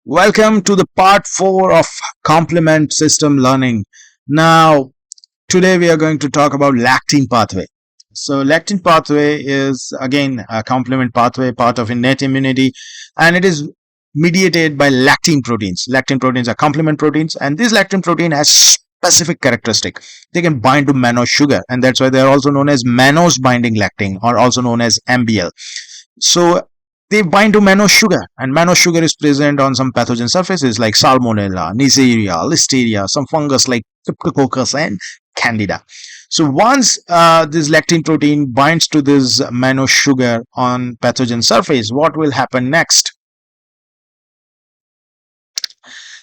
Welcome to the part 4 of complement system learning. Now, today we are going to talk about lectin pathway. So, lectin pathway is again a complement pathway, part of innate immunity, and it is mediated by lectin proteins. Lectin proteins are complement proteins, and this lectin protein has specific characteristic. They can bind to mannose sugar, and that's why they are also known as Mannose-Binding Lectin, or also known as MBL. So they bind to mannose sugar, and mannose sugar is present on some pathogen surfaces like salmonella, neisseria, listeria, some fungus like cryptococcus and candida. So once this lectin protein binds to this mannose sugar on pathogen surface, what will happen next?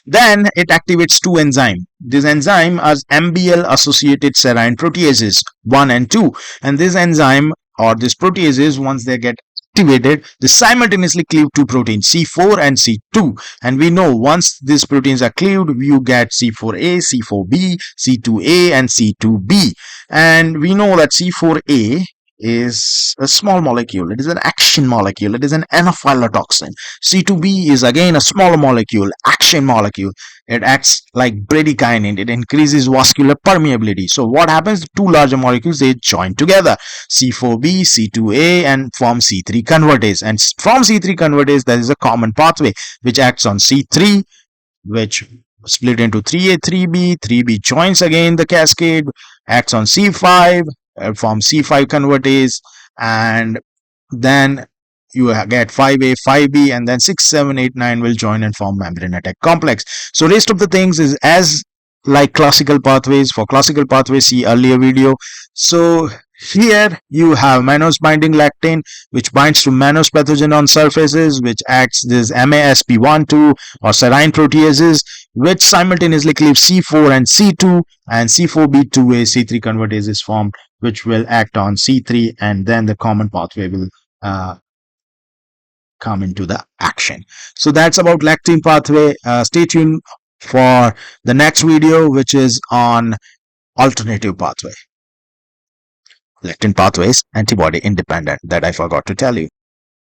Then it activates two enzymes. These enzymes are MBL-Associated Serine proteases 1 and 2, and this enzyme or these proteases, once they get activated, they simultaneously cleave two proteins, C4 and C2, and we know once these proteins are cleaved, you get C4A, C4B, C2A and C2B, and we know that C4A is a small molecule. It is an action molecule. It is an anaphylatoxin. C2B is again a smaller molecule, action molecule. It acts like bradykinin. It increases vascular permeability. So what happens? Two larger molecules, they join together, C4B, C2A, and form C3 convertase. And from C3 convertase, there is a common pathway which acts on C3, which split into 3A, 3B. 3B joins again the cascade, acts on C5, from C5 convertase, and then you get 5A, 5B, and then 6, 7, 8, 9 will join and form membrane attack complex. So rest of the things is as like classical pathways. For classical pathways, see earlier video. So here you have Mannose-Binding Lectin, which binds to mannose pathogen on surfaces, which acts this MASP1, 2 or Serine proteases, which simultaneously cleave C4 and C2, and C4B2A, C3 convertase is formed, which will act on C3, and then the common pathway will come into the action. So that's about lectin pathway. Stay tuned for the next video, which is on alternative pathway. Lectin pathways antibody independent, that I forgot to tell you.